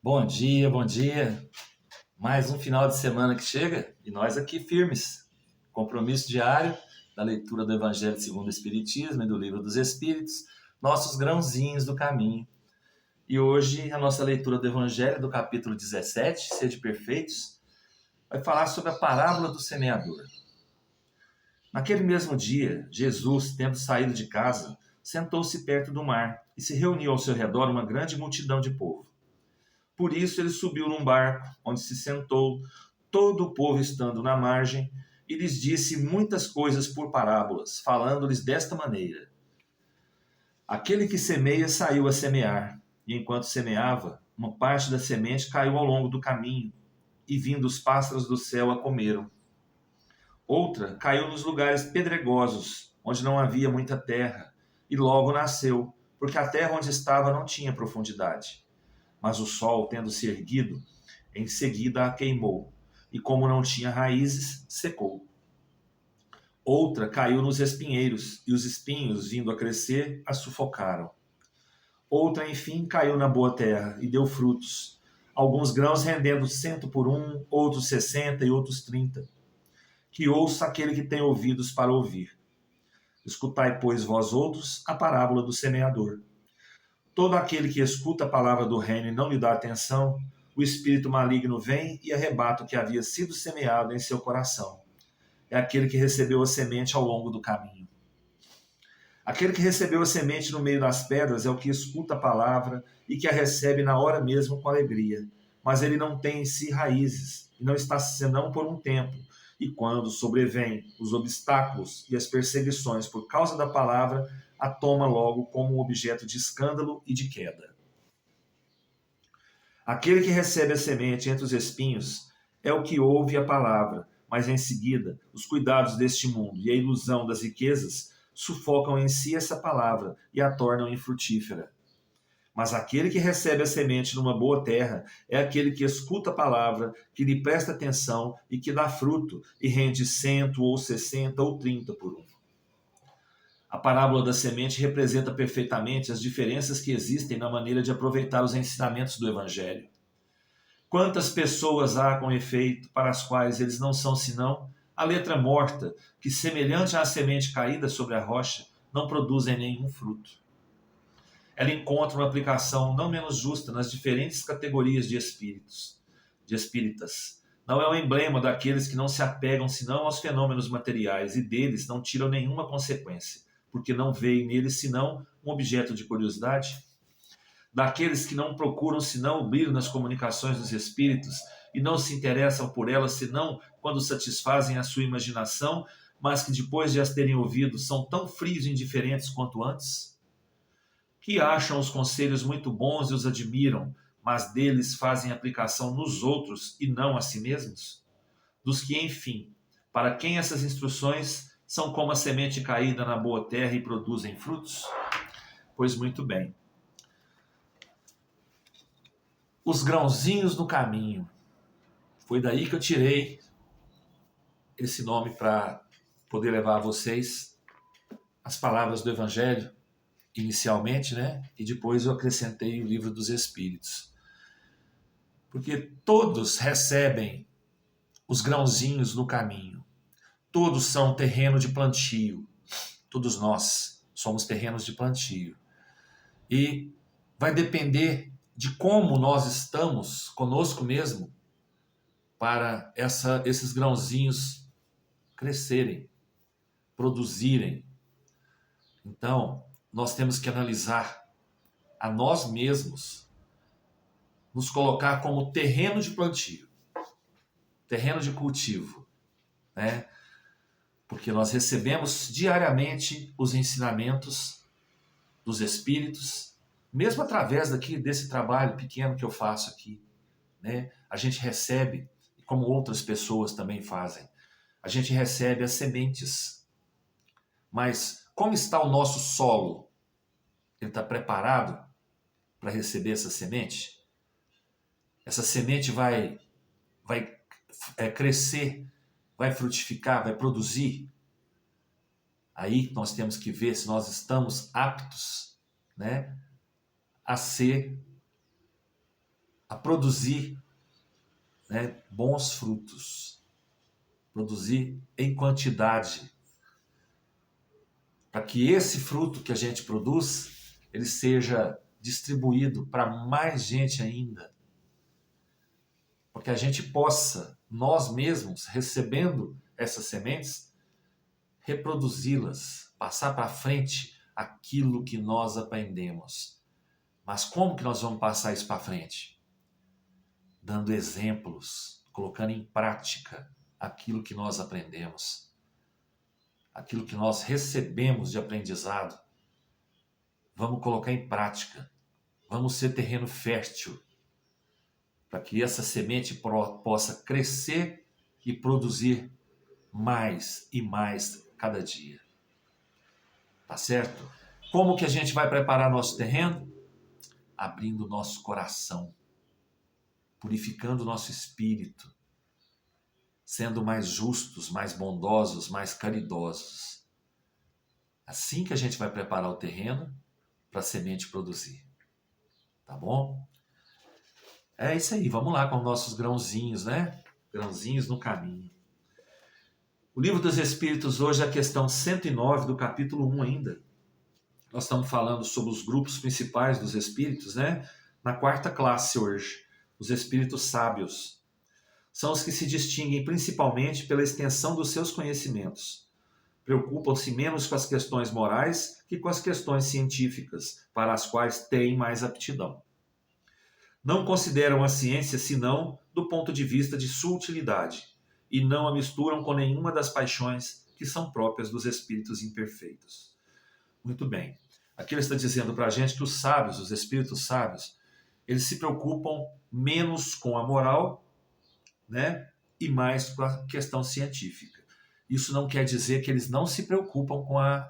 Bom dia, bom dia. Mais um final de semana que chega e nós aqui firmes. Compromisso diário da leitura do Evangelho segundo o Espiritismo e do Livro dos Espíritos, nossos grãozinhos do caminho. E hoje a nossa leitura do Evangelho do capítulo 17, Sede Perfeitos, vai falar sobre a parábola do semeador. Naquele mesmo dia, Jesus, tendo saído de casa, sentou-se perto do mar e se reuniu ao seu redor uma grande multidão de povo. Por isso ele subiu num barco, onde se sentou, todo o povo estando na margem, e lhes disse muitas coisas por parábolas, falando-lhes desta maneira: Aquele que semeia saiu a semear, e enquanto semeava, uma parte da semente caiu ao longo do caminho, e vindo os pássaros do céu a comeram. Outra caiu nos lugares pedregosos, onde não havia muita terra, e logo nasceu, porque a terra onde estava não tinha profundidade. Mas o sol, tendo se erguido, em seguida a queimou, e como não tinha raízes, secou. Outra caiu nos espinheiros, e os espinhos, vindo a crescer, a sufocaram. Outra, enfim, caiu na boa terra, e deu frutos, alguns grãos rendendo 100 por um, outros 60 e outros 30. Que ouça aquele que tem ouvidos para ouvir. Escutai, pois, vós outros, a parábola do semeador. Todo aquele que escuta a palavra do reino e não lhe dá atenção, o espírito maligno vem e arrebata o que havia sido semeado em seu coração. É aquele que recebeu a semente ao longo do caminho. Aquele que recebeu a semente no meio das pedras é o que escuta a palavra e que a recebe na hora mesmo com alegria. Mas ele não tem em si raízes, e não está senão por um tempo. E quando sobrevêm os obstáculos e as perseguições por causa da palavra, a toma logo como um objeto de escândalo e de queda. Aquele que recebe a semente entre os espinhos é o que ouve a palavra, mas em seguida os cuidados deste mundo e a ilusão das riquezas sufocam em si essa palavra e a tornam infrutífera. Mas aquele que recebe a semente numa boa terra é aquele que escuta a palavra, que lhe presta atenção e que dá fruto e rende 100 ou 60 ou 30 por um. A parábola da semente representa perfeitamente as diferenças que existem na maneira de aproveitar os ensinamentos do Evangelho. Quantas pessoas há com efeito para as quais eles não são senão a letra morta, que, semelhante à semente caída sobre a rocha, não produzem nenhum fruto. Ela encontra uma aplicação não menos justa nas diferentes categorias de espíritos, de espíritas. Não é o emblema daqueles que não se apegam senão aos fenômenos materiais e deles não tiram nenhuma consequência, porque não veem neles senão um objeto de curiosidade? Daqueles que não procuram senão o brilho nas comunicações dos espíritos e não se interessam por elas senão quando satisfazem a sua imaginação, mas que depois de as terem ouvido são tão frios e indiferentes quanto antes? Que acham os conselhos muito bons e os admiram, mas deles fazem aplicação nos outros e não a si mesmos? Dos que, enfim, para quem essas instruções são como a semente caída na boa terra e produzem frutos? Pois muito bem. Os grãozinhos no caminho. Foi daí que eu tirei esse nome para poder levar a vocês as palavras do Evangelho, inicialmente, né? E depois eu acrescentei o Livro dos Espíritos. Porque todos recebem os grãozinhos no caminho. Todos são terreno de plantio. Todos nós somos terrenos de plantio. E vai depender de como nós estamos conosco mesmo para esses grãozinhos crescerem, produzirem. Então, nós temos que analisar a nós mesmos, nos colocar como terreno de plantio, terreno de cultivo, né? Porque nós recebemos diariamente os ensinamentos dos espíritos, mesmo através desse trabalho pequeno que eu faço aqui, né? A gente recebe, como outras pessoas também fazem, a gente recebe as sementes. Mas como está o nosso solo? Ele está preparado para receber essa semente? Essa semente vai crescer, vai frutificar, vai produzir? Aí nós temos que ver se nós estamos aptos, né, a ser a produzir, né, bons frutos, produzir em quantidade, para que esse fruto que a gente produz, ele seja distribuído para mais gente ainda, para que a gente possa, nós mesmos, recebendo essas sementes, reproduzi-las, passar para frente aquilo que nós aprendemos. Mas como que nós vamos passar isso para frente? Dando exemplos, colocando em prática aquilo que nós aprendemos, aquilo que nós recebemos de aprendizado. Vamos colocar em prática, vamos ser terreno fértil, para que essa semente possa crescer e produzir mais e mais cada dia. Tá certo? Como que a gente vai preparar nosso terreno? Abrindo nosso coração, purificando nosso espírito, sendo mais justos, mais bondosos, mais caridosos. Assim que a gente vai preparar o terreno para a semente produzir. Tá bom? É isso aí, vamos lá com os nossos grãozinhos, né? Grãozinhos no caminho. O Livro dos Espíritos hoje é a questão 109 do capítulo 1 ainda. Nós estamos falando sobre os grupos principais dos espíritos, né? Na quarta classe hoje, os espíritos sábios. São os que se distinguem principalmente pela extensão dos seus conhecimentos. Preocupam-se menos com as questões morais que com as questões científicas, para as quais têm mais aptidão. Não consideram a ciência senão do ponto de vista de sua utilidade, e não a misturam com nenhuma das paixões que são próprias dos espíritos imperfeitos. Muito bem. Aqui ele está dizendo para a gente que os sábios, os espíritos sábios, eles se preocupam menos com a moral, né, e mais com a questão científica. Isso não quer dizer que eles não se preocupam com a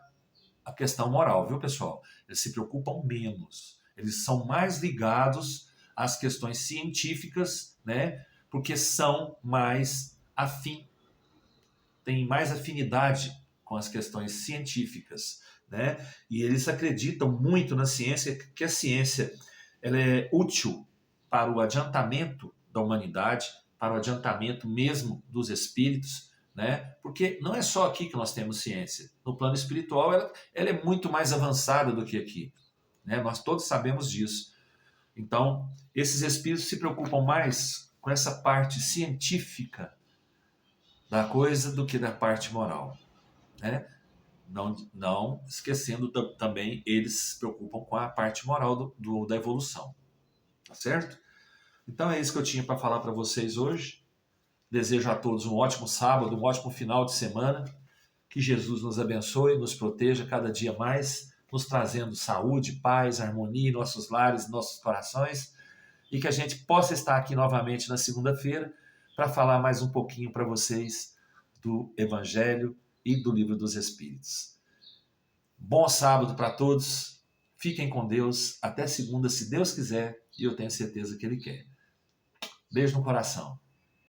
questão moral, viu, pessoal? Eles se preocupam menos. Eles são mais ligados às questões científicas, né, porque são mais têm mais afinidade com as questões científicas, né? E eles acreditam muito na ciência, que a ciência ela é útil para o adiantamento da humanidade, para o adiantamento mesmo dos espíritos, né? Porque não é só aqui que nós temos ciência. No plano espiritual, ela é muito mais avançada do que aqui, né? Nós todos sabemos disso. Então, esses espíritos se preocupam mais com essa parte científica da coisa do que da parte moral, né? Não esquecendo também, eles se preocupam com a parte moral da evolução, tá certo? Então é isso que eu tinha para falar para vocês hoje. Desejo a todos um ótimo sábado, um ótimo final de semana, que Jesus nos abençoe, nos proteja cada dia mais, nos trazendo saúde, paz, harmonia em nossos lares, em nossos corações, e que a gente possa estar aqui novamente na segunda-feira para falar mais um pouquinho para vocês do Evangelho e do Livro dos Espíritos. Bom sábado para todos, fiquem com Deus, até segunda, se Deus quiser, e eu tenho certeza que Ele quer. Beijo no coração.